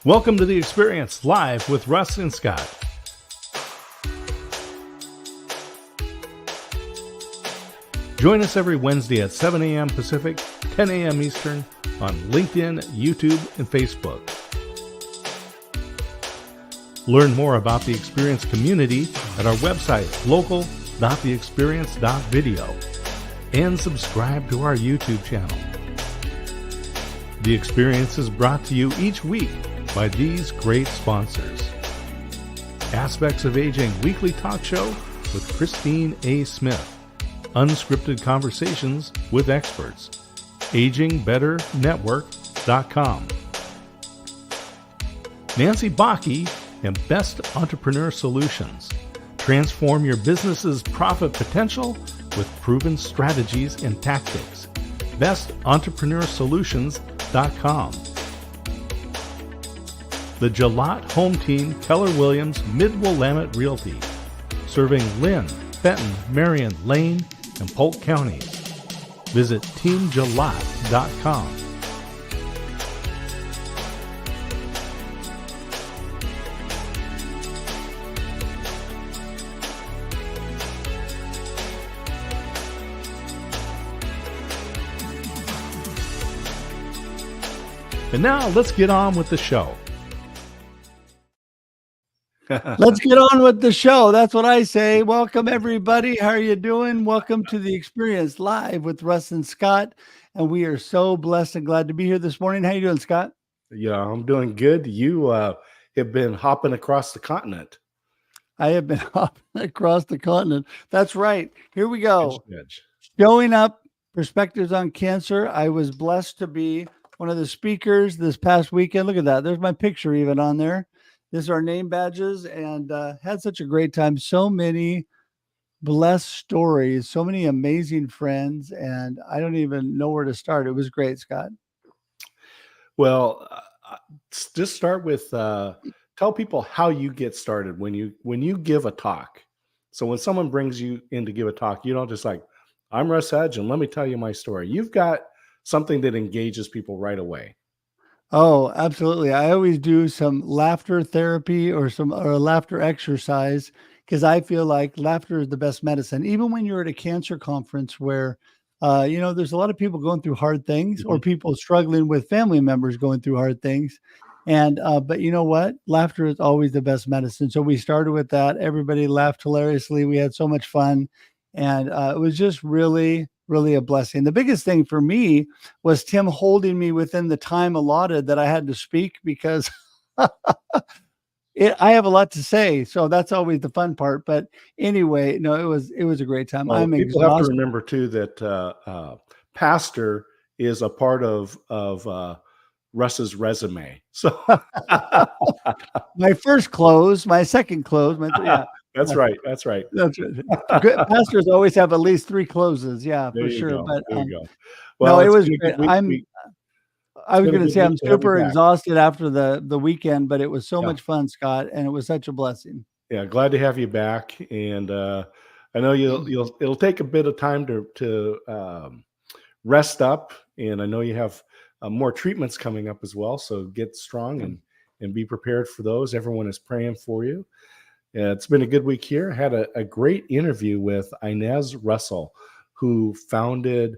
Welcome to The Experience, live with Russ and Scott. Join us every Wednesday at 7 a.m. Pacific, 10 a.m. Eastern on LinkedIn, YouTube, and Facebook. Learn more about the Experience community at our website, local.theexperience.video, and subscribe to our YouTube channel. The Experience is brought to you each week by these great sponsors. Aspects of Aging weekly talk show with Christine A. Smith. Unscripted conversations with experts. AgingBetterNetwork.com. Nancy Bakke and Best Entrepreneur Solutions. Transform your business's profit potential with proven strategies and tactics. BestEntrepreneurSolutions.com. The Jalot Home Team, Keller Williams, Mid-Willamette Realty. Serving Lynn, Fenton, Marion, Lane, and Polk counties. Visit TeamJalot.com. And now let's get on with the show. Let's get on with the show. That's what I say. Welcome, everybody. How are you doing? Welcome to The Experience live with Russ and Scott. And we are so blessed and glad to be here this morning. How you doing, Scott? Yeah, I'm doing good. You have been hopping across the continent. I have been hopping across the continent. That's right. Here we go. Showing up, Perspectives on Cancer. I was blessed to be one of the speakers this past weekend. Look at that. There's my picture even on there. These are our name badges, and had such a great time. So many blessed stories, so many amazing friends, and I don't even know where to start. It was great, Scott. Well, just start with tell people how you get started when you give a talk. So when someone brings you in to give a talk, you don't just like, I'm Russ Hedge, and let me tell you my story. You've got something that engages people right away. Oh, absolutely. I always do some laughter therapy or a laughter exercise because I feel like laughter is the best medicine. Even when you're at a cancer conference where, there's a lot of people going through hard things or people struggling with family members going through hard things. And, but you know what? Laughter is always the best medicine. So we started with that. Everybody laughed hilariously. We had so much fun. And it was just really a blessing. The biggest thing for me was Tim holding me within the time allotted that I had to speak because I have a lot to say. So that's always the fun part. But anyway, no, it was a great time. Well, I'm people exhausted. Have to remember too that pastor is a part of Russ's resume. So my first close, my second close, yeah. That's right. That's right. Good pastors always have at least 3 closes. Yeah, for sure. Go. But there you go. Well, no, it was great. I was going to say I'm super exhausted after the weekend, but it was so much fun, Scott, and it was such a blessing. Yeah, glad to have you back. And I know it'll take a bit of time to rest up, and I know you have more treatments coming up as well. So get strong and be prepared for those. Everyone is praying for you. It's been a good week here. I had a great interview with Inez Russell, who founded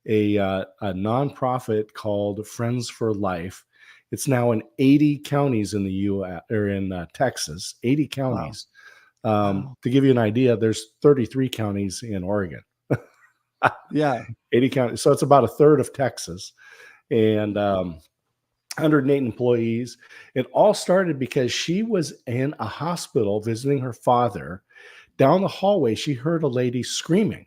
a nonprofit called Friends for Life. It's now in 80 counties in the U.S. or in Texas, 80 counties. Wow. To give you an idea, there's 33 counties in Oregon. Yeah. 80 counties. So it's about a third of Texas. And 108 employees. It all started because she was in a hospital visiting her father. Down the hallway, she heard a lady screaming,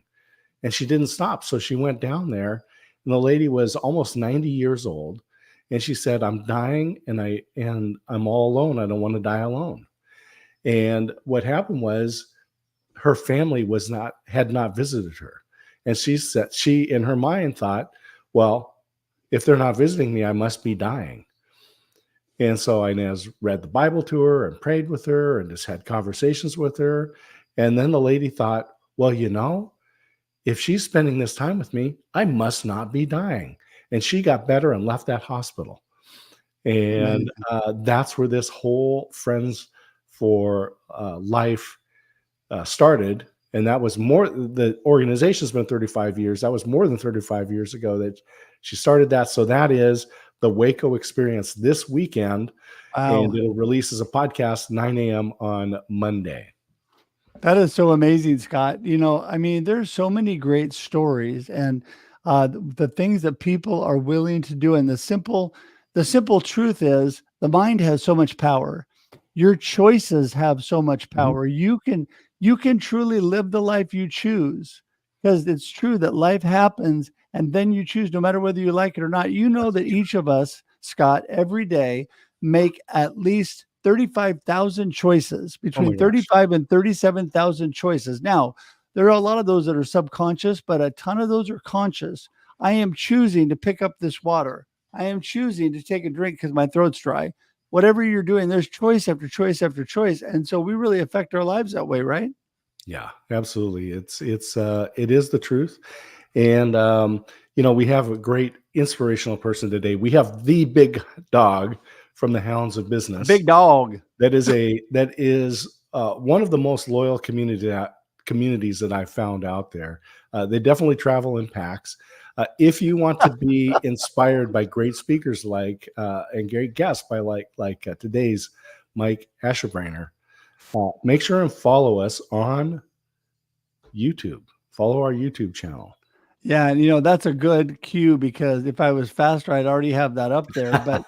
and she didn't stop. So she went down there, and the lady was almost 90 years old. And she said, I'm dying, and I'm all alone. I don't want to die alone. And what happened was her family had not visited her. And she said, she in her mind thought, well, if they're not visiting me, I must be dying. And so Inez read the Bible to her and prayed with her and just had conversations with her. And then the lady thought, well, if she's spending this time with me, I must not be dying. And she got better and left that hospital. And Amazing. that's where this whole Friends for Life started. And that was more, the organization's been 35 years. That was more than 35 years ago that she started that. So that is the Waco experience this weekend. And Wow. it'll release as a podcast 9 a.m. on Monday. That is so amazing, Scott. You know, I mean, there's so many great stories and the things that people are willing to do. And the simple truth is the mind has so much power. Your choices have so much Mhm. power. You can truly live the life you choose because it's true that life happens and then you choose no matter whether you like it or not. You know that each of us, Scott, every day make at least 35,000 choices, Oh my between gosh. 35 and 37,000 choices. Now, there are a lot of those that are subconscious, but a ton of those are conscious. I am choosing to pick up this water. I am choosing to take a drink because my throat's dry. Whatever you're doing, there's choice after choice after choice. And so we really affect our lives that way, right? Yeah, absolutely. It is the truth. And we have a great inspirational person today. We have the big dog from the Hounds of A Business. big dog. That is one of the most loyal communities that I've found out there. They definitely travel in packs. If you want to be inspired by great speakers and great guests by today's Mike Ashabraner, make sure and follow us on YouTube. Follow our YouTube channel. Yeah, and that's a good cue because if I was faster, I'd already have that up there. But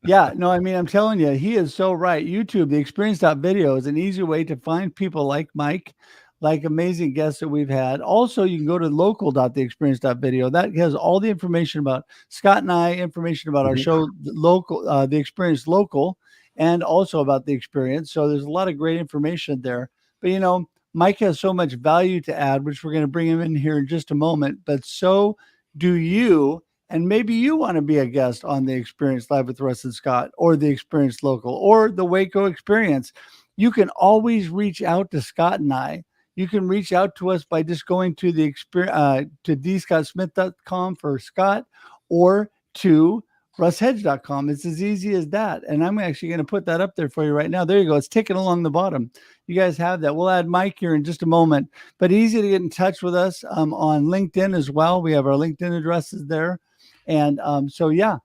yeah, no, I mean, I'm telling you, he is so right. YouTube, the experience video is an easy way to find people like Mike, like amazing guests that we've had. Also, you can go to local.theexperience.video. That has all the information about Scott and I, information about our Mhm. show, local, the experience local, and also about the experience. So there's a lot of great information there. But Mike has so much value to add, which we're going to bring him in here in just a moment. But so do you. And maybe you want to be a guest on the Experience Live with Russ and Scott or the Experience Local or the Waco Experience. You can always reach out to Scott and I. You can reach out to us by just going to the experience to dscottsmith.com for Scott or to russhedge.com. It's as easy as that. And I'm actually going to put that up there for you right now. There you go. It's ticking along the bottom. You guys have that. We'll add Mike here in just a moment, but easy to get in touch with us on LinkedIn as well. We have our LinkedIn addresses there. And so, yeah,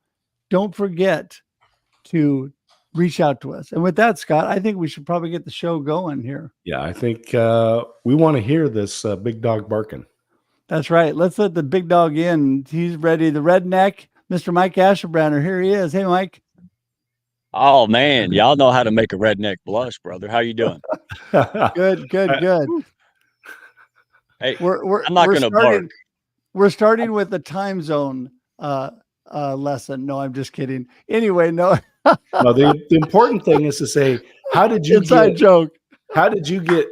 don't forget to reach out to us. And with that, Scott, I think we should probably get the show going here. Yeah, I think we want to hear this big dog barking. That's right. Let's let the big dog in. He's ready. The redneck, Mr. Mike Ashabraner. Here he is. Hey, Mike. Oh man, y'all know how to make a redneck blush, brother. How you doing? Good, good, good. Hey, We're I'm not we're gonna bark. starting. We're starting with the time zone lesson. No, I'm just kidding. Anyway, no. No, the important thing is to say, how did you Inside joke.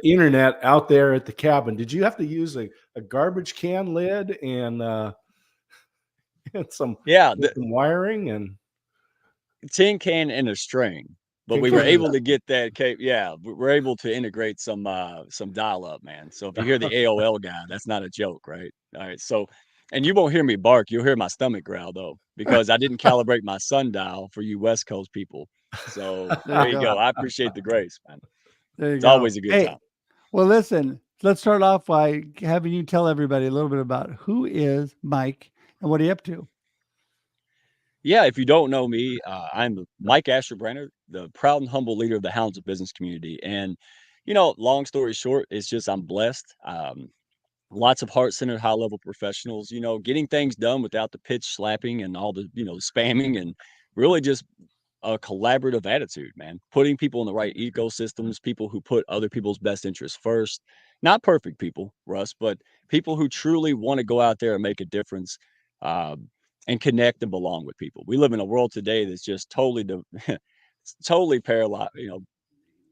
internet out there at the cabin? Did you have to use a garbage can lid and some Yeah, the some wiring and tin can and a string, but can we were can able to get that yeah, we're able to integrate some dial up, man. So if you hear the AOL guy, that's not a joke, right? All right, so and you won't hear me bark, you'll hear my stomach growl though, because I didn't calibrate my sundial for you West Coast people. So There there you you go. go. I appreciate the grace, man. There you It's go. always a good Hey, time. well, listen, let's start off by having you tell everybody a little bit about who is Mike and what are you up to? Yeah, if you don't know me, I'm Mike Ashabraner, the proud and humble leader of the Hounds of Business community. And, long story short, it's just I'm blessed. Lots of heart-centered, high-level professionals, getting things done without the pitch slapping and all the, spamming and really just a collaborative attitude, man. Putting people in the right ecosystems, people who put other people's best interests first. Not perfect people, Russ, but people who truly want to go out there and make a difference, um, and connect and belong with people. We live in a world today that's just totally, it's totally paralyzed.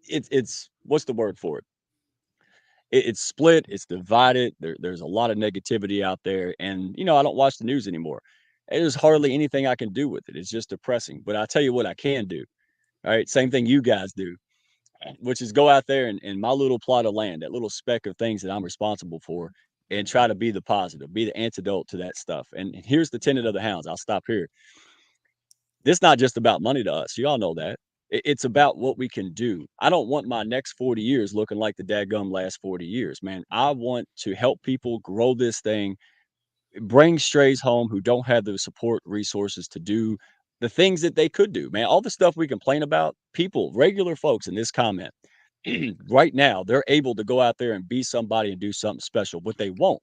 It's what's the word for it? It's split, it's divided. There's a lot of negativity out there, and I don't watch the news anymore. There's hardly anything I can do with it. It's just depressing. But I tell you what I can do. All right. Same thing you guys do, which is go out there and in my little plot of land, that little speck of things that I'm responsible for, and try to be the positive, be the antidote to that stuff. And here's the tenet of the Hounds. I'll stop here. This not just about money to us. You all know that. It's about what we can do. I don't want my next 40 years looking like the dadgum last 40 years, man. I want to help people grow this thing, bring strays home who don't have the support resources to do the things that they could do, man. All the stuff we complain about, people, regular folks in this comment, right now, they're able to go out there and be somebody and do something special, but they won't.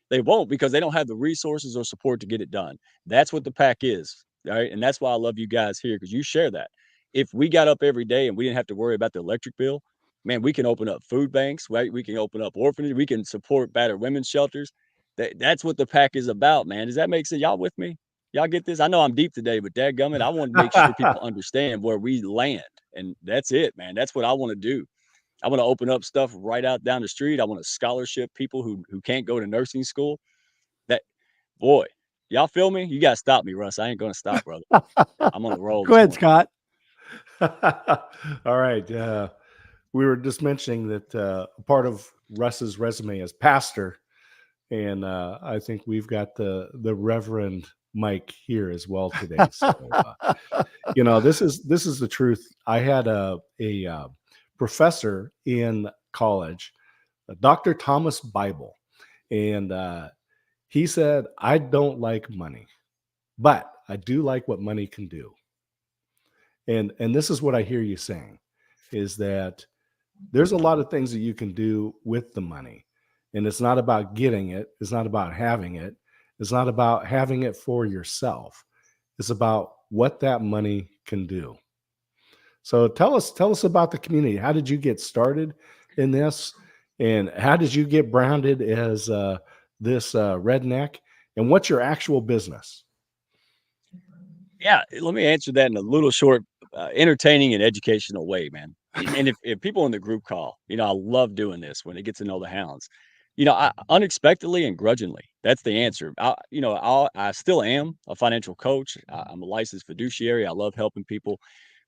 They won't because they don't have the resources or support to get it done. That's what the pack is, right? And that's why I love you guys here because you share that. If we got up every day and we didn't have to worry about the electric bill, man, we can open up food banks, right? We can open up orphanages, we can support battered women's shelters. That's what the pack is about, man. Does that make sense? Y'all with me? Y'all get this? I know I'm deep today, but dadgummit, I want to make sure people understand where we land. And that's it, man. That's what I want to do. I want to open up stuff right out down the street. I want to scholarship people who can't go to nursing school. That boy, y'all feel me? You gotta stop me, Russ. I ain't gonna stop, brother. I'm on a roll. Go ahead, Scott. All right. We were just mentioning that part of Russ's resume is pastor, and I think we've got the Reverend Mike here as well today. So, this is the truth. I had a professor in college, Dr. Thomas Bible, and he said, "I don't like money, but I do like what money can do." And this is what I hear you saying, is that there's a lot of things that you can do with the money. And it's not about getting it. It's not about having it. It's not about having it for yourself. It's about what that money can do. So tell us about the community. How did you get started in this? And how did you get branded as this redneck? And what's your actual business? Yeah, let me answer that in a little short, entertaining and educational way, man. And if people in the group call, I love doing this when they get to know the hounds. I unexpectedly and grudgingly, that's the answer. I still am a financial coach. I'm a licensed fiduciary. I love helping people,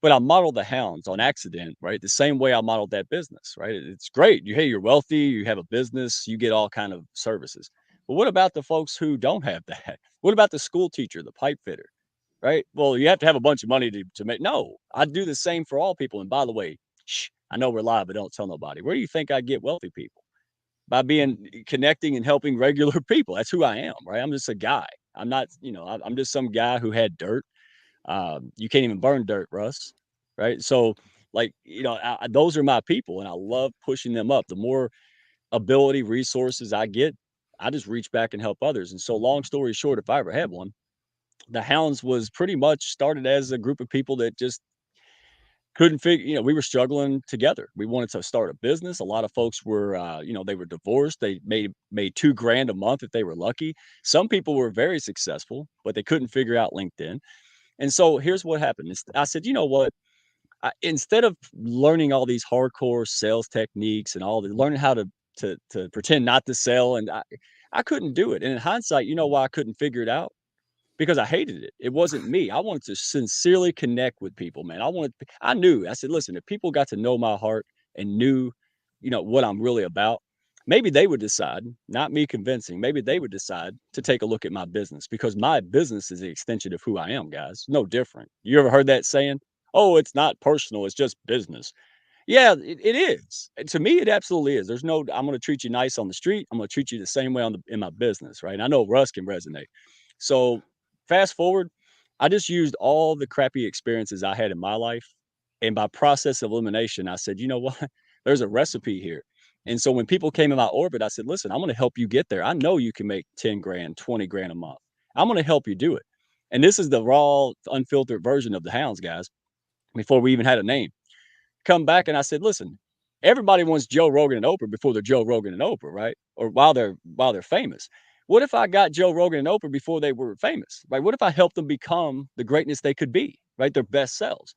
but I modeled the hounds on accident, right? The same way I modeled that business, right? It's great. You're wealthy, you have a business, you get all kind of services. But what about the folks who don't have that? What about the school teacher, the pipe fitter? Right? Well, you have to have a bunch of money to make. No, I do the same for all people. And by the way, I know we're live, but don't tell nobody. Where do you think I get wealthy people? By connecting and helping regular people. That's who I am, right? I'm just a guy. I'm not, I'm just some guy who had dirt. You can't even burn dirt, Russ. Right? So, those are my people, and I love pushing them up. The more ability, resources I get, I just reach back and help others. And so, long story short, if I ever had one, the Hounds was pretty much started as a group of people that just couldn't figure, we were struggling together. We wanted to start a business. A lot of folks were, they were divorced. They made $2,000 a month if they were lucky. Some people were very successful, but they couldn't figure out LinkedIn. And so here's what happened. I said, you know what? Instead of learning all these hardcore sales techniques and learning how to pretend not to sell, and I couldn't do it. And in hindsight, you know why I couldn't figure it out? Because I hated it. It wasn't me. I wanted to sincerely connect with people, man. I said, listen, if people got to know my heart and knew, what I'm really about, maybe they would decide, not me convincing, maybe they would decide to take a look at my business, because my business is the extension of who I am, guys. No different. You ever heard that saying? Oh, it's not personal, it's just business. Yeah, it is. And to me, it absolutely is. I'm going to treat you nice on the street. I'm going to treat you the same way in my business, right? And I know Russ can resonate. So fast forward, I just used all the crappy experiences I had in my life. And by process of elimination, I said, you know what? There's a recipe here. And so when people came in my orbit, I said, listen, I'm going to help you get there. I know you can make 10 grand, 20 grand a month. I'm going to help you do it. And this is the raw, unfiltered version of the Hounds, guys, before we even had a name. Come back and I said, listen, everybody wants Joe Rogan and Oprah before they're Joe Rogan and Oprah, right? Or while they're famous. What if I got Joe Rogan and Oprah before they were famous, right? What if I helped them become the greatness they could be, right? Their best selves.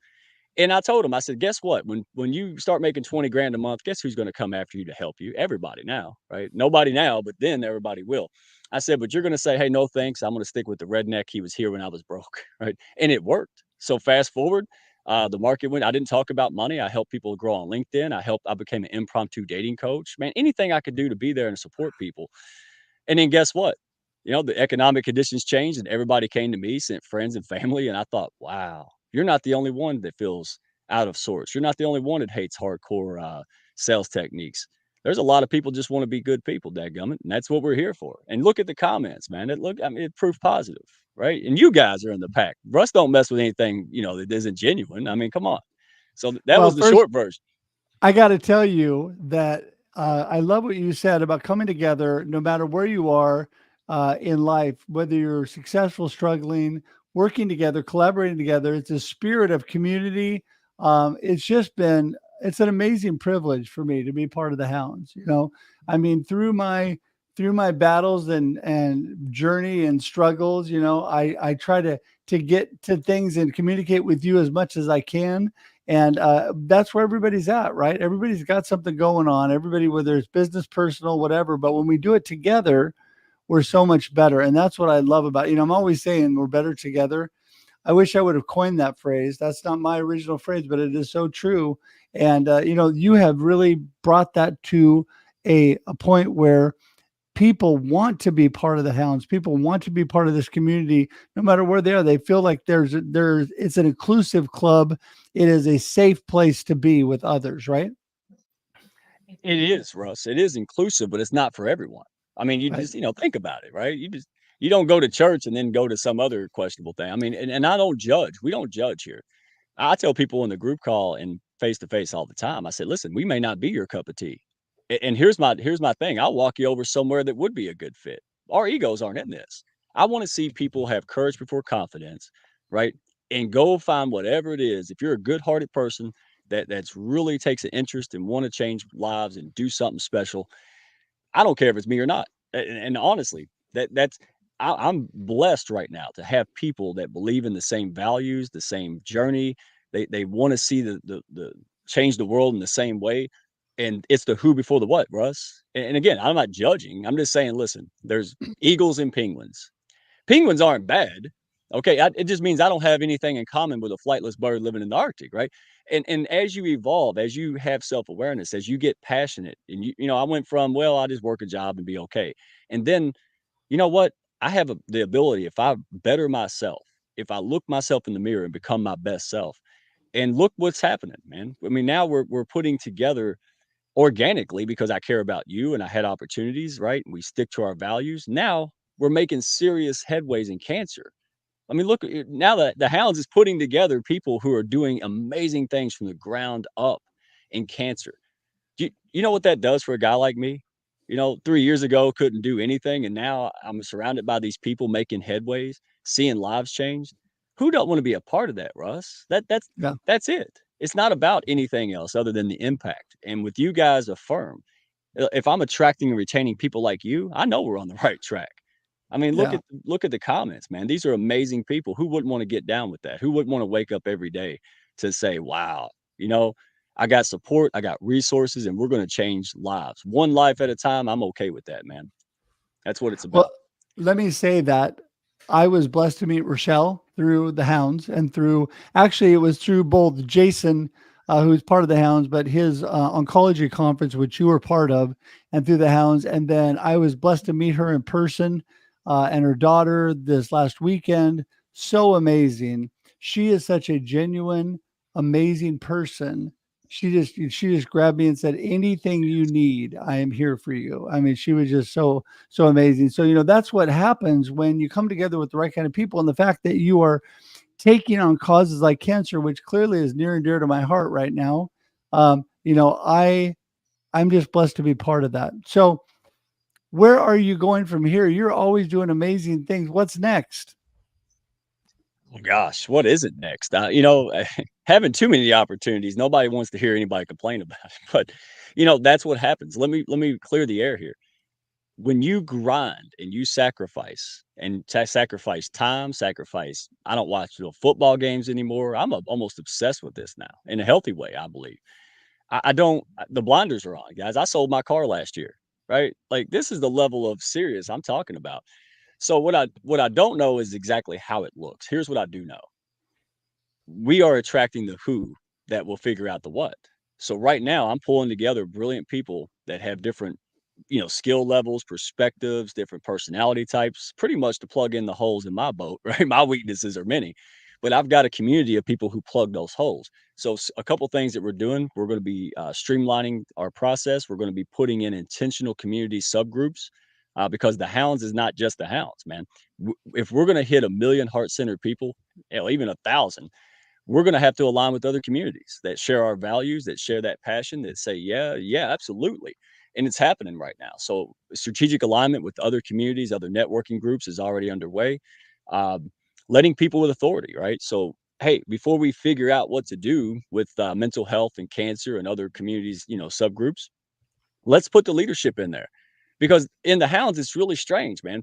And I told him, I said, guess what? When you start making 20 grand a month, guess who's going to come after you to help you? Everybody now, right? Nobody now, but then everybody will. I said, but you're going to say, hey, no, thanks. I'm going to stick with the redneck. He was here when I was broke, right? And it worked. So fast forward, the market went. I didn't talk about money. I helped people grow on LinkedIn. I became an impromptu dating coach. Man, anything I could do to be there and support people. And then guess what? the economic conditions changed and everybody came to me, sent friends and family. And I thought, wow, you're not the only one that feels out of sorts. You're not the only one that hates hardcore sales techniques. There's a lot of people just want to be good people, dadgummit, and that's what we're here for. And look at the comments, man. It's proof positive, right? And you guys are in the pack. Russ don't mess with anything, that isn't genuine. I mean, come on. So that Well, was the first, short version. I got to tell you that I love what you said about coming together, no matter where you are in life, whether you're successful, struggling, working together, collaborating together. It's a spirit of community. It's an amazing privilege for me to be part of the Hounds. I mean, through my battles and journey and struggles, I try to get to things and communicate with you as much as I can. And that's where everybody's at, right? Everybody's got something going on. Everybody, whether it's business, personal, whatever. But when we do it together, we're so much better. And that's what I love about, I'm always saying we're better together. I wish I would have coined that phrase. That's not my original phrase, but it is so true. And, you have really brought that to a point where people want to be part of the Hounds. People want to be part of this community, no matter where they are. They feel like it's an inclusive club. It is a safe place to be with others, right? It is, Russ. It is inclusive, but it's not for everyone. I mean, you Right. just, think about it, right? You don't go to church and then go to some other questionable thing. I mean, and I don't judge. We don't judge here. I tell people in the group call and face to face all the time. I said, listen, we may not be your cup of tea. And here's my thing. I'll walk you over somewhere that would be a good fit. Our egos aren't in this. I want to see people have courage before confidence, right? And go find whatever it is. If you're a good-hearted person that's really takes an interest and want to change lives and do something special, I don't care if it's me or not. And honestly, I'm blessed right now to have people that believe in the same values, the same journey. They want to see the change the world in the same way. And it's the who before the what, Russ. And again, I'm not judging. I'm just saying, listen, there's eagles and penguins. Penguins aren't bad. Okay, it just means I don't have anything in common with a flightless bird living in the Arctic, right? And as you evolve, as you have self-awareness, as you get passionate, and I went from, well, I just work a job and be okay. And then, you know what? I have the ability, if I better myself, if I look myself in the mirror and become my best self, and look what's happening, man. I mean, now we're putting together organically because I care about you and I had opportunities, right? And we stick to our values. Now we're making serious headways in cancer. I mean, look, now that the Hounds is putting together people who are doing amazing things from the ground up in cancer. You know what that does for a guy like me? 3 years ago, couldn't do anything. And now I'm surrounded by these people making headways, seeing lives change. Who don't want to be a part of that, Russ? Yeah. That's it. It's not about anything else other than the impact. And with you guys affirm, if I'm attracting and retaining people like you, I know we're on the right track. I mean, Yeah. look at the comments, man. These are amazing people. Who wouldn't want to get down with that? Who wouldn't want to wake up every day to say, wow, you know, I got support, I got resources, and we're going to change lives. One life at a time. I'm okay with that, man. That's what it's Well, about. let me say that I was blessed to meet Rochelle through the Hounds and actually, it was through both Jason, who's part of the Hounds, but his oncology conference, which you were part of, and through the Hounds. And then I was blessed to meet her in person and her daughter this last weekend. So amazing. She is such a genuine, amazing person. She just grabbed me and said, anything you need, I am here for you. I mean, she was just so amazing. So, that's what happens when you come together with the right kind of people. And the fact that you are taking on causes like cancer, which clearly is near and dear to my heart right now. I'm just blessed to be part of that. So where are you going from here? You're always doing amazing things. What's next? Oh gosh, what is it next? Having too many opportunities, nobody wants to hear anybody complain about it. But that's what happens. Let me clear the air here. When you grind and you sacrifice and sacrifice time, sacrifice. I don't watch football games anymore. I'm almost obsessed with this now in a healthy way, I believe. I don't. The blinders are on, guys. I sold my car last year, right? Like this is the level of serious I'm talking about. So what I don't know is exactly how it looks. Here's what I do know. We are attracting the who that will figure out the what. So right now I'm pulling together brilliant people that have different skill levels, perspectives, different personality types, pretty much to plug in the holes in my boat, right? My weaknesses are many, but I've got a community of people who plug those holes. So a couple things that we're doing, we're going to be streamlining our process. We're going to be putting in intentional community subgroups because the Hounds is not just the Hounds, man. If we're going to hit 1 million heart-centered people, even 1,000, we're going to have to align with other communities that share our values, that share that passion, that say, yeah, yeah, absolutely. And it's happening right now. So strategic alignment with other communities, other networking groups is already underway. Um, Letting people with authority, right? So, hey, before we figure out what to do with mental health and cancer and other communities, subgroups, let's put the leadership in there. Because in the Hounds, it's really strange, man.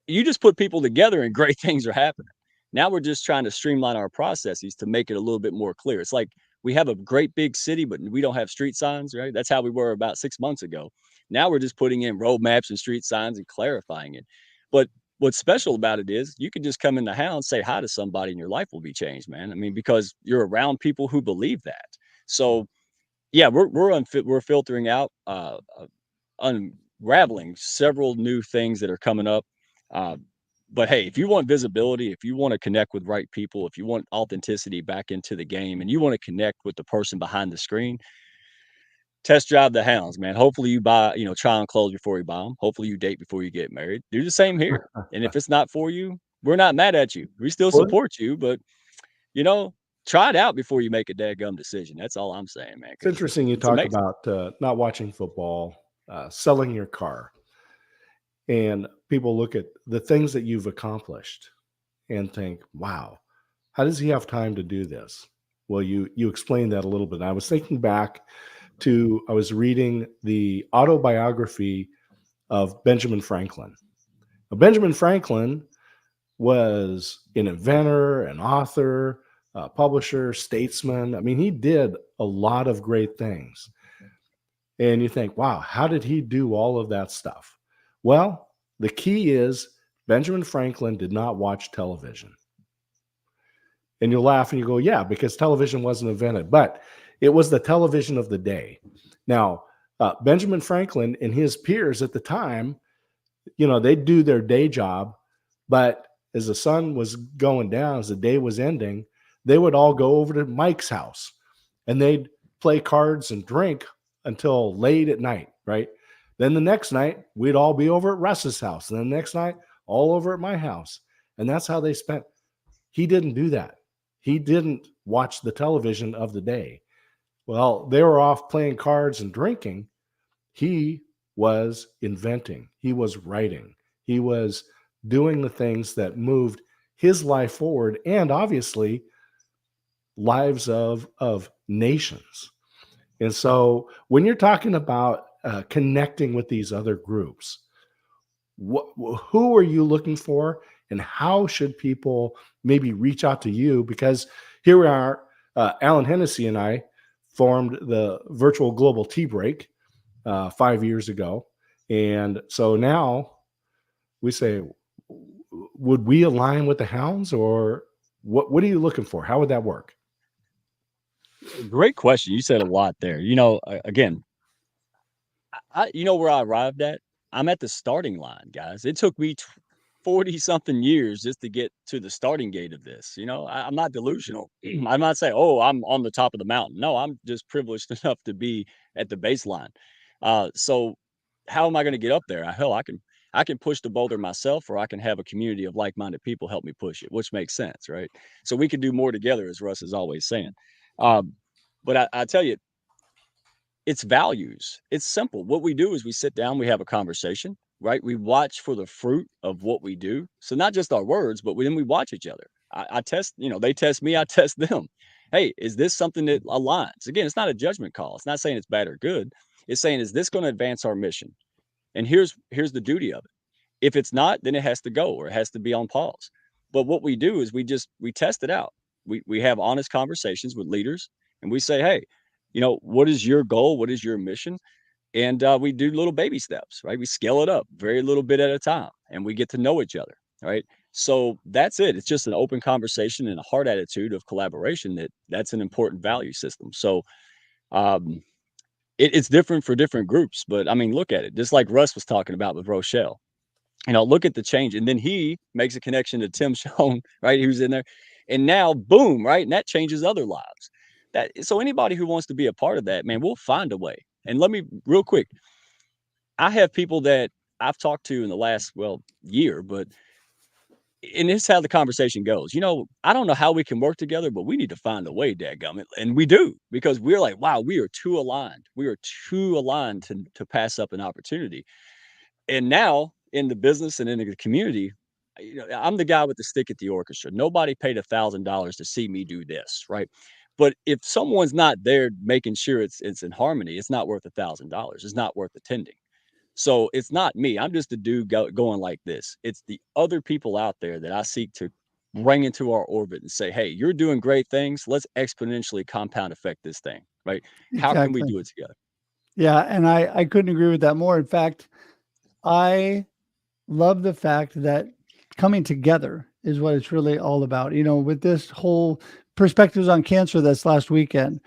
You just put people together and great things are happening. Now we're just trying to streamline our processes to make it a little bit more clear. It's like we have a great big city, but we don't have street signs, right? That's how we were about 6 months ago. Now we're just putting in road maps and street signs and clarifying it. But what's special about it is you can just come in the Hound, say hi to somebody, and your life will be changed, man. I mean, because you're around people who believe that. So yeah, we're filtering out, unraveling several new things that are coming up. Uh, but hey, if you want visibility, if you want to connect with right people, if you want authenticity back into the game, and you want to connect with the person behind the screen, test drive the Hounds, man. Hopefully you buy, try on clothes before you buy them. Hopefully you date before you get married. Do the same here. And if it's not for you, we're not mad at you. We still Well, support you, but you know, try it out before you make a dadgum decision. That's all I'm saying, man. it's Because interesting you it's talk amazing. about not watching football, selling your car, and people look at the things that you've accomplished and think, "Wow, how does he have time to do this?" Well, you explained that a little bit. I was thinking back to I was reading the autobiography of Benjamin Franklin. Now, Benjamin Franklin was an inventor, an author, a publisher, statesman. I mean, he did a lot of great things. And you think, wow, how did he do all of that stuff? Well, the key is Benjamin Franklin did not watch television. And you'll laugh and you go, yeah, because television wasn't invented, but it was the television of the day. Now, Benjamin Franklin and his peers at the time, they'd do their day job, but as the sun was going down, as the day was ending, they would all go over to Mike's house and they'd play cards and drink until late at night, right? Then the next night, we'd all be over at Russ's house. And then the next night, all over at my house. And that's how they spent. He didn't do that. He didn't watch the television of the day. Well, they were off playing cards and drinking. He was inventing. He was writing. He was doing the things that moved his life forward and obviously lives of nations. And so when you're talking about connecting with these other groups, who are you looking for and how should people maybe reach out to you? Because here we are, Alan Hennessy and I formed the virtual global tea break 5 years ago. And so now we say, would we align with the Hounds or what are you looking for? How would that work? Great question. You said a lot there. Again, you know where I arrived at? I'm at the starting line, guys. It took me 40 something years just to get to the starting gate of this. I'm not delusional. I'm not saying, oh, I'm on the top of the mountain. No, I'm just privileged enough to be at the baseline. So how am I going to get up there? Hell, I can push the boulder myself, or I can have a community of like-minded people help me push it, which makes sense, right? So we can do more together, as Russ is always saying. Um, but I tell you, it's values. It's simple. What we do is we sit down, we have a conversation, right? We watch for the fruit of what we do. So not just our words, but then we watch each other. I test, they test me, I test them. Hey, is this something that aligns? Again, it's not a judgment call. It's not saying it's bad or good. It's saying, is this going to advance our mission? And here's the duty of it. If it's not, then it has to go or it has to be on pause. But what we do is we test it out. We have honest conversations with leaders and we say, hey, what is your goal? What is your mission? And we do little baby steps, right? We scale it up very little bit at a time and we get to know each other, right? So that's it. It's just an open conversation and a hard attitude of collaboration that's an important value system. So um, it's different for different groups. But I mean, look at it. Just like Russ was talking about with Rochelle. Look at the change. And then he makes a connection to Tim Schoen, right? Who's in there. And now, boom, right? And that changes other lives. So anybody who wants to be a part of that, man, we'll find a way. And let me real quick. I have people that I've talked to in the last, year, but and this is how the conversation goes. I don't know how we can work together, but we need to find a way, dadgummit. And we do, because we're like, wow, we are too aligned. We are too aligned to pass up an opportunity. And now in the business and in the community, I'm the guy with the stick at the orchestra. Nobody paid $1,000 to see me do this, right? But if someone's not there making sure it's in harmony, it's not worth $1,000. It's not worth attending. So it's not me. I'm just a dude going like this. It's the other people out there that I seek to bring into our orbit and say, hey, you're doing great things. Let's exponentially compound effect this thing, right? How can we Exactly. do it together? Yeah, and I couldn't agree with that more. In fact, I love the fact that coming together is what it's really all about. With this whole perspectives on cancer this last weekend,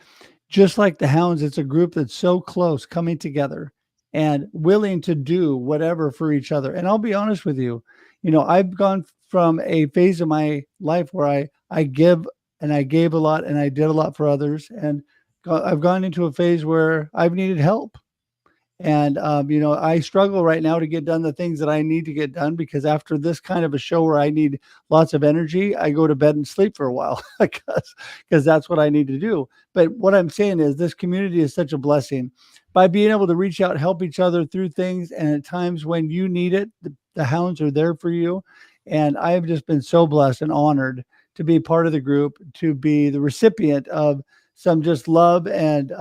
just like the Hounds, it's a group that's so close coming together and willing to do whatever for each other. And I'll be honest with you, I've gone from a phase of my life where I give and I gave a lot and I did a lot for others. And I've gone into a phase where I've needed help. And, I struggle right now to get done the things that I need to get done, because after this kind of a show where I need lots of energy, I go to bed and sleep for a while because that's what I need to do. But what I'm saying is this community is such a blessing by being able to reach out, help each other through things. And at times when you need it, the Hounds are there for you. And I have just been so blessed and honored to be part of the group, to be the recipient of some just love and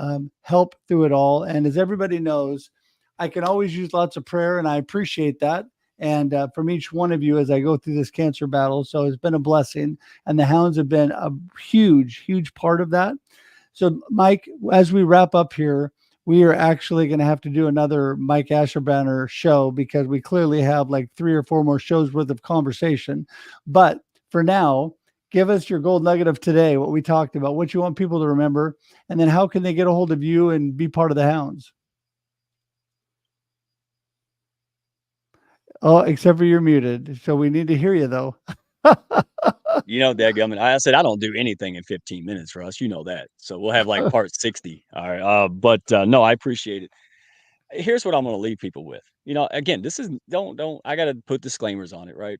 help through it all. And as everybody knows, I can always use lots of prayer, and I appreciate that. And from each one of you as I go through this cancer battle. So it's been a blessing. And the Hounds have been a huge, huge part of that. So, Mike, as we wrap up here, we are actually going to have to do another Mike Ashabraner show, because we clearly have like 3 or 4 more shows worth of conversation. But for now, give us your gold nugget of today, what we talked about, what you want people to remember, and then how can they get a hold of you and be part of the Hounds? Oh, except for you're muted. So we need to hear you, though. Dadgummit, I said I don't do anything in 15 minutes, Russ. You know that. So we'll have like part 60. All right. But no, I appreciate it. Here's what I'm going to leave people with. Again, this is don't I got to put disclaimers on it, right?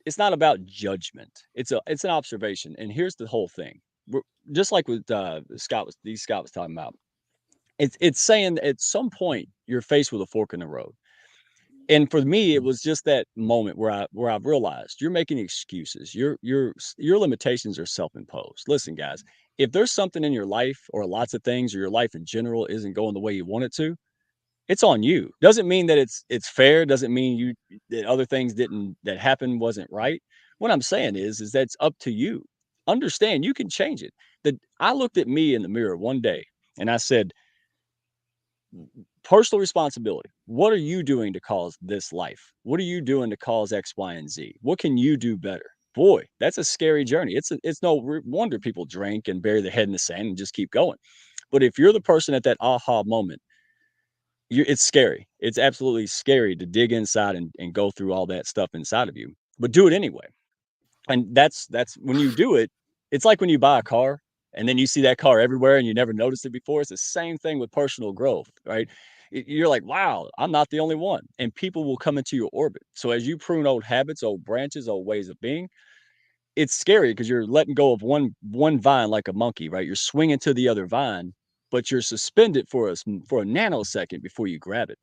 It's not about judgment. It's an observation. And here's the whole thing. Just like with Scott was talking about. It's saying at some point you're faced with a fork in the road. And for me, it was just that moment where I realized you're making excuses. Your limitations are self-imposed. Listen, guys, if there's something in your life or lots of things or your life in general isn't going the way you want it to, it's on you. Doesn't mean that it's fair. Doesn't mean that other things that happened wasn't right. What I'm saying is that it's up to you. Understand you can change it. I looked at me in the mirror one day and I said, personal responsibility. What are you doing to cause this life? What are you doing to cause X, Y, and Z? What can you do better? Boy, that's a scary journey. It's no wonder people drink and bury their head in the sand and just keep going. But if you're the person at that aha moment, it's scary. It's absolutely scary to dig inside and go through all that stuff inside of you. But do it anyway. And that's when you do it, it's like when you buy a car and then you see that car everywhere and you never noticed it before. It's the same thing with personal growth, right? You're like, wow, I'm not the only one. And people will come into your orbit. So as you prune old habits, old branches, old ways of being, it's scary because you're letting go of one vine like a monkey, right? You're swinging to the other vine, but you're suspended for a nanosecond before you grab it.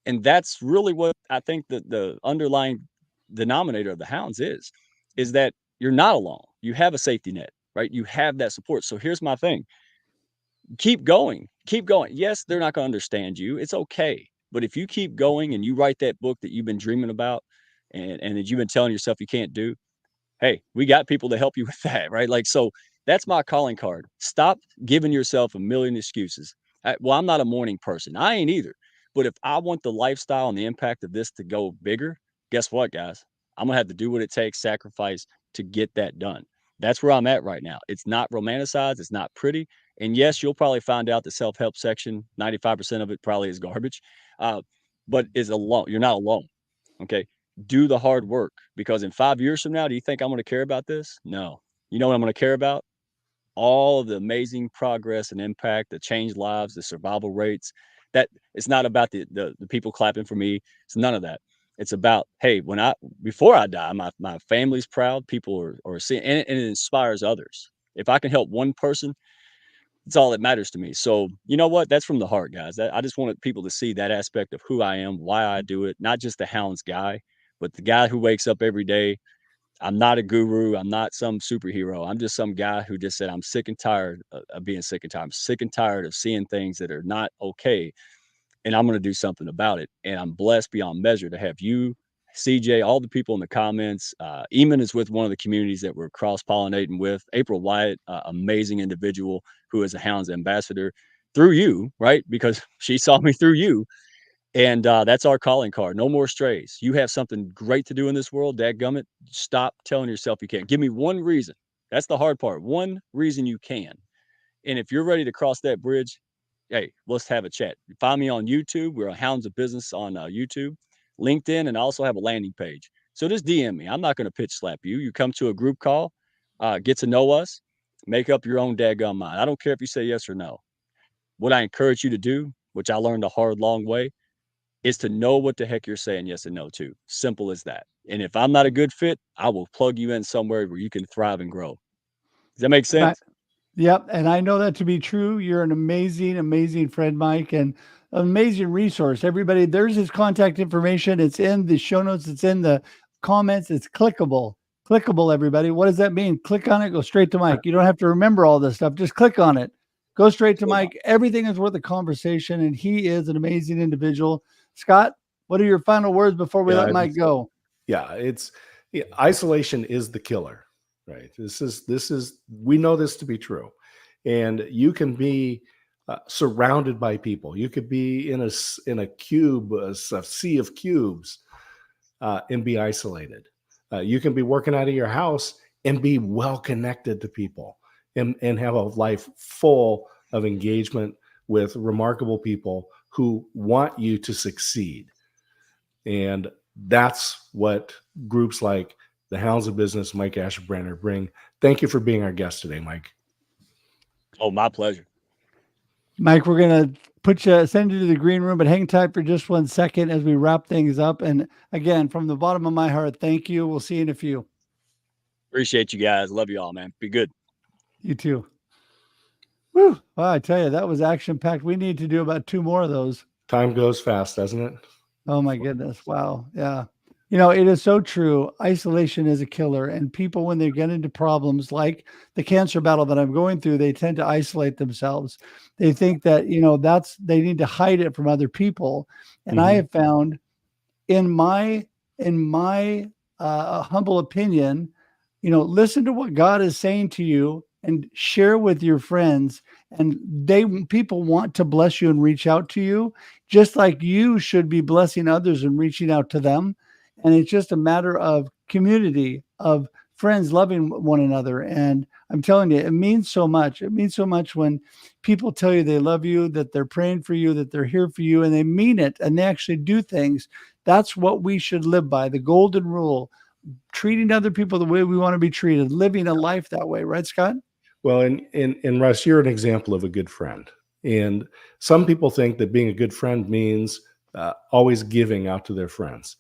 And that's really what I think the underlying denominator of the Hounds is that you're not alone. You have a safety net, right? You have that support. So here's my thing. Keep going. Keep going. Yes, they're not going to understand you. It's okay. But if you keep going and you write that book that you've been dreaming about and that you've been telling yourself you can't do, hey, we got people to help you with that, right? Like, so that's my calling card. Stop giving yourself a million excuses. Well, I'm not a morning person. I ain't either. But if I want the lifestyle and the impact of this to go bigger, guess what, guys? I'm going to have to do what it takes, sacrifice to get that done. That's where I'm at right now. It's not romanticized. It's not pretty. And yes, you'll probably find out the self-help section, 95% of it probably is garbage, but is alone. You're not alone. Okay. Do the hard work, because in 5 years from now, do you think I'm going to care about this? No. You know what I'm going to care about? All of the amazing progress and impact, the changed lives, the survival rates. That it's not about the people clapping for me. It's none of that. It's about, hey, before I die, my family's proud. People are seeing, and it inspires others. If I can help one person, it's all that matters to me. So you know what? That's from the heart, guys. I just wanted people to see that aspect of who I am, why I do it. Not just the Hounds guy, but the guy who wakes up every day. I'm not a guru. I'm not some superhero. I'm just some guy who just said, I'm sick and tired of being sick and tired. I'm sick and tired of seeing things that are not okay. And I'm going to do something about it. And I'm blessed beyond measure to have you, CJ, all the people in the comments. Eamon is with one of the communities that we're cross pollinating with. April Wyatt, amazing individual who is a Hounds ambassador through you, right? Because she saw me through you. And that's our calling card. No more strays. You have something great to do in this world. Dadgummit, stop telling yourself you can't. Give me one reason. That's the hard part. One reason you can. And if you're ready to cross that bridge, hey, let's have a chat. Find me on YouTube. We're on Hounds of Business on YouTube, LinkedIn, and I also have a landing page. So just DM me. I'm not going to pitch slap you. You come to a group call, get to know us, make up your own dadgum mind. I don't care if you say yes or no. What I encourage you to do, which I learned the hard, long way, is to know what the heck you're saying yes and no to. Simple as that. And if I'm not a good fit, I will plug you in somewhere where you can thrive and grow. Does that make sense? Yep. And I know that to be true. You're an amazing, amazing friend, Mike, and an amazing resource. Everybody, there's his contact information. It's in the show notes. It's in the comments. It's clickable. Clickable, everybody. What does that mean? Click on it. Go straight to Mike. You don't have to remember all this stuff. Just click on it. Go straight to Mike. Everything is worth a conversation, and he is an amazing individual. Scott, what are your final words before we let Mike go? Yeah, isolation is the killer, right? This is we know this to be true, and you can be surrounded by people. You could be in a cube, a sea of cubes, and be isolated. You can be working out of your house and be well connected to people, and have a life full of engagement with remarkable people who want you to succeed. And that's what groups like the Hounds of Business, Mike Ashabraner, bring. Thank you for being our guest today, Mike. Oh, my pleasure. Mike, we're going to send you to the green room, but hang tight for just 1 second as we wrap things up. And again, from the bottom of my heart, thank you. We'll see you in a few. Appreciate you guys. Love you all, man. Be good. You too. Whew. Well, I tell you, that was action-packed. We need to do about 2 more of those. Time goes fast, doesn't it? Oh, my goodness. Wow. Yeah. It is so true. Isolation is a killer. And people, when they get into problems like the cancer battle that I'm going through, they tend to isolate themselves. They think that, they need to hide it from other people. And I have found in my humble opinion, listen to what God is saying to you and share with your friends. And people want to bless you and reach out to you, just like you should be blessing others and reaching out to them. And it's just a matter of community, of friends loving one another. And I'm telling you, it means so much. It means so much when people tell you they love you, that they're praying for you, that they're here for you, and they mean it, and they actually do things. That's what we should live by, the golden rule, treating other people the way we want to be treated, living a life that way. Right, Scott? Well, and Russ, you're an example of a good friend. And some people think that being a good friend means always giving out to their friends.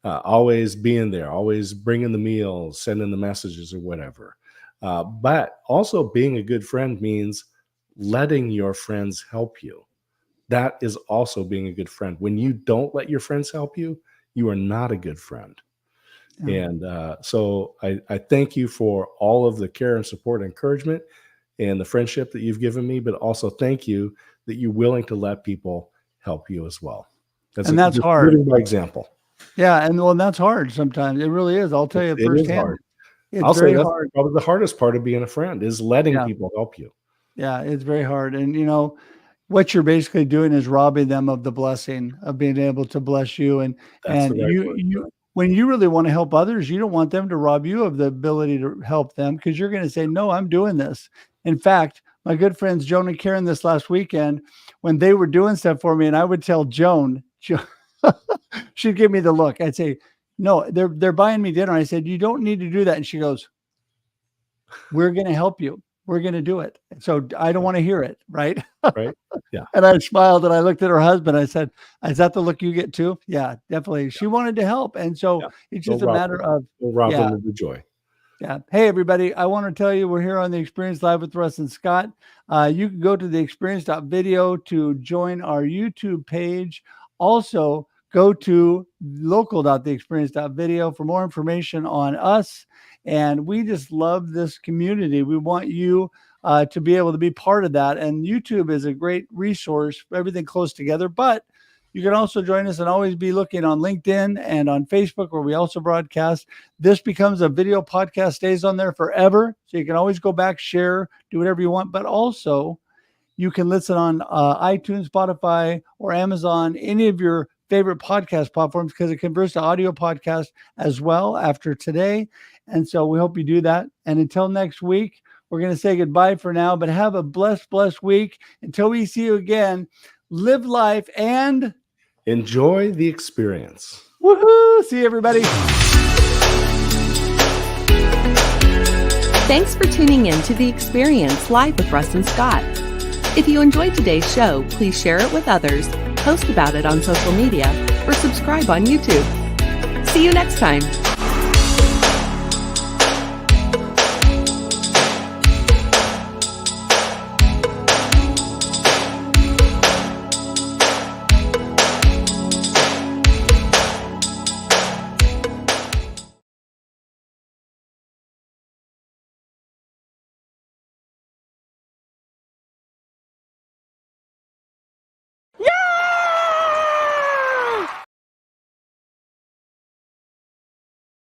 Always being there, always bringing the meals, sending the messages or whatever. But also being a good friend means letting your friends help you. That is also being a good friend. When you don't let your friends help you, you are not a good friend. Yeah. And so I thank you for all of the care and support and encouragement and the friendship that you've given me, but also thank you that you're willing to let people help you as well. That's hard. Living by example. Yeah, and that's hard sometimes. It really is. I'll tell you firsthand. It's very hard. Probably the hardest part of being a friend is letting people help you. Yeah, it's very hard. And what you're basically doing is robbing them of the blessing of being able to bless you. And when you really want to help others, you don't want them to rob you of the ability to help them, because you're going to say, no, I'm doing this. In fact, my good friends Joan and Karen this last weekend when they were doing stuff for me, and I would tell Joan she'd give me the look. I'd say, no, they're buying me dinner. I said, you don't need to do that. And she goes, we're going to help you. We're going to do it. So I don't want to hear it. Right. Right. Yeah. And I smiled and I looked at her husband. I said, is that the look you get too? Yeah, definitely. Yeah. She wanted to help. And so it's just a matter of the joy. Yeah. Hey, everybody. I want to tell you, we're here on the Experience Live with Russ and Scott. You can go to the experience.video to join our YouTube page. Also, go to local.theexperience.video for more information on us. And we just love this community. We want you to be able to be part of that. And YouTube is a great resource for everything close together. But you can also join us and always be looking on LinkedIn and on Facebook, where we also broadcast. This becomes a video podcast, stays on there forever. So you can always go back, share, do whatever you want. But also, you can listen on iTunes, Spotify, or Amazon, any of your favorite podcast platforms, because it converts to audio podcast as well after today. And so we hope you do that. And until next week, we're going to say goodbye for now, but have a blessed week. Until we see you again, live life and enjoy the experience. Woohoo! See you, everybody. Thanks for tuning in to The Experience Live with Russ and Scott. If you enjoyed today's show, please share it with others, post about it on social media, or subscribe on YouTube. See you next time.